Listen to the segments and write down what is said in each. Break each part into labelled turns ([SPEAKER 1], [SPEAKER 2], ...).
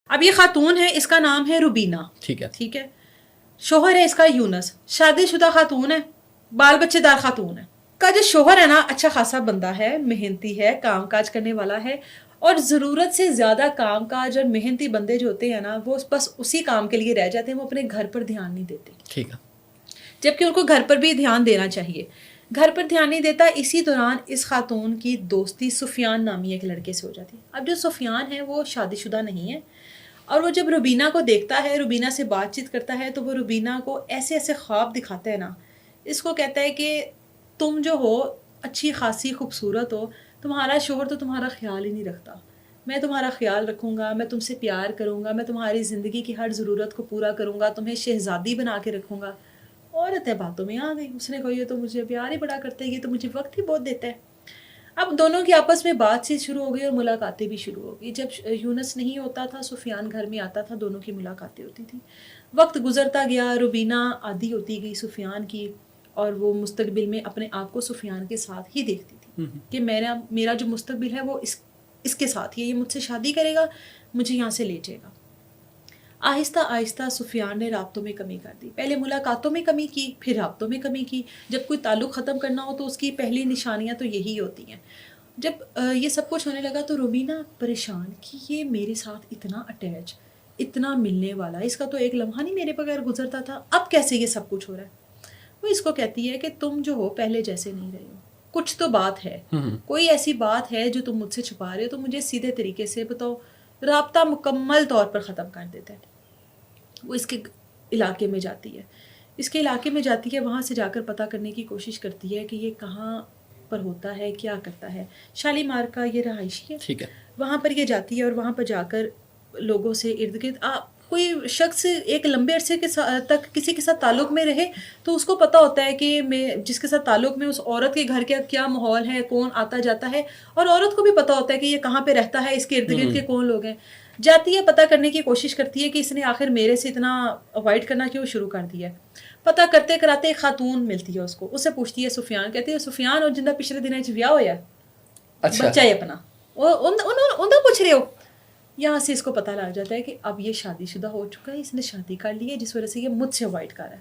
[SPEAKER 1] اب یہ خاتون ہے، اس کا نام ہے روبینہ،
[SPEAKER 2] ٹھیک ہے،
[SPEAKER 1] ٹھیک ہے. شوہر ہے اس کا یونس، شادی شدہ خاتون ہے، بال بچے دار خاتون ہے. کا جو شوہر ہے نا اچھا خاصا بندہ ہے، محنتی ہے، کام کاج کرنے والا ہے، اور ضرورت سے زیادہ کام کاج اور محنتی بندے جو ہوتے ہیں نا وہ بس اسی کام کے لیے رہ جاتے ہیں، وہ اپنے گھر پر دھیان نہیں دیتے.
[SPEAKER 2] ٹھیک ہے.
[SPEAKER 1] جبکہ ان کو گھر پر بھی دھیان دینا چاہیے. گھر پر دھیان نہیں دیتا. اسی دوران اس خاتون کی دوستی سفیان نامی ایک لڑکے سے ہو جاتی ہے. اب جو سفیان ہے وہ شادی شدہ نہیں ہے، اور وہ جب روبینہ کو دیکھتا ہے، روبینہ سے بات چیت کرتا ہے، تو وہ روبینہ کو ایسے ایسے خواب دکھاتا ہے نا. اس کو کہتا ہے کہ تم جو ہو اچھی خاصی خوبصورت ہو، تمہارا شوہر تو تمہارا خیال ہی نہیں رکھتا، میں تمہارا خیال رکھوں گا، میں تم سے پیار کروں گا، میں تمہاری زندگی کی ہر ضرورت کو پورا کروں گا، تمہیں شہزادی بنا کے رکھوں گا. عورت ہے باتوں میں آ گئی. اس نے کہا یہ تو مجھے پیار ہی بڑا کرتا ہے، یہ تو مجھے وقت ہی بہت دیتا ہے. اب دونوں کی آپس میں بات چیت شروع ہو گئی اور ملاقاتیں بھی شروع ہو گئی. جب یونس نہیں ہوتا تھا، سفیان گھر میں آتا تھا، دونوں کی ملاقاتیں ہوتی تھیں. وقت گزرتا گیا، روبینہ عادی ہوتی گئی سفیان کی، اور وہ مستقبل میں اپنے آپ کو سفیان کے ساتھ ہی دیکھتی تھی کہ میرا جو مستقبل ہے وہ اس کے ساتھ ہی ہے، یہ مجھ سے شادی کرے گا، مجھے یہاں سے لے جائے گا. آہستہ آہستہ سفیان نے رابطوں میں کمی کر دی. پہلے ملاقاتوں میں کمی کی، پھر رابطوں میں کمی کی. جب کوئی تعلق ختم کرنا ہو تو اس کی پہلی نشانیاں تو یہی ہوتی ہیں. جب یہ سب کچھ ہونے لگا تو روبینہ پریشان کہ یہ میرے ساتھ اتنا اٹیچ، اتنا ملنے والا، اس کا تو ایک لمحہ نہیں میرے بغیر گزرتا تھا، اب کیسے یہ سب کچھ ہو رہا ہے. وہ اس کو کہتی ہے کہ تم جو ہو پہلے جیسے نہیں رہے ہو، کچھ تو بات ہے، کوئی ایسی بات ہے جو تم مجھ سے چھپا رہے ہو، تو مجھے سیدھے طریقے سے بتاؤ. رابطہ مکمل طور پر ختم کر دیتا ہے. وہ اس کے علاقے میں جاتی ہے، اس کے علاقے میں جاتی ہے، وہاں سے جا کر پتہ کرنے کی کوشش کرتی ہے کہ یہ کہاں پر ہوتا ہے، کیا کرتا ہے. شالیمار کا یہ رہائشی ہے،
[SPEAKER 2] ٹھیک ہے.
[SPEAKER 1] وہاں پر یہ جاتی ہے، اور وہاں پر جا کر لوگوں سے ارد گرد کوئی شخص ایک لمبے عرصے کے تک کسی کے ساتھ تعلق میں رہے تو اس کو پتہ ہوتا ہے کہ میں جس کے ساتھ تعلق میں اس عورت کے گھر کا کیا ماحول ہے، کون آتا جاتا ہے، اور عورت کو بھی پتہ ہوتا ہے کہ یہ کہاں پہ رہتا ہے، اس کے ارد گرد کے کون لوگ ہیں. جاتی ہے، پتہ کرنے کی کوشش کرتی ہے کہ اس نے آخر میرے سے اتنا اوائڈ کرنا کیوں شروع کر دیا ہے. پتہ کرتے کراتے ایک خاتون ملتی ہے اس کو، اس سے پوچھتی ہے سفیان، کہتی ہے سفیان اور جندہ پچھلے دنوں ویاہ ہویا ہے، بچہ ہے اپنا، انہوں پوچھ رہے ہو. یہاں سے اس کو پتہ لگ جاتا ہے کہ اب یہ شادی شدہ ہو چکا ہے، اس نے شادی کر لی ہے، جس وجہ سے یہ مجھ سے اوائڈ کر رہا ہے.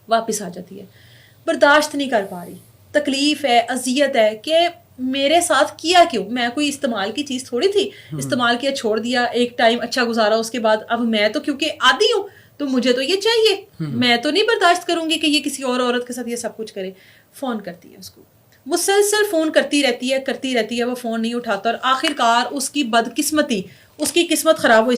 [SPEAKER 1] واپس آ جاتی ہے، برداشت نہیں کر پا رہی، تکلیف ہے، اذیت ہے کہ میرے ساتھ کیا کیوں، میں کوئی استعمال کی چیز تھوڑی تھی، استعمال کیا چھوڑ دیا، ایک ٹائم اچھا گزارا، اس کے بعد اب میں تو کیونکہ عادی ہوں تو مجھے تو یہ چاہیے، میں تو نہیں برداشت کروں گی کہ یہ کسی اور عورت کے ساتھ یہ سب کچھ کرے. فون کرتی ہے اس کو، مسلسل فون کرتی رہتی ہے، وہ فون نہیں اٹھاتا، اور آخر کار اس کی بدقسمتی، اس کی قسمت خراب ہوئی.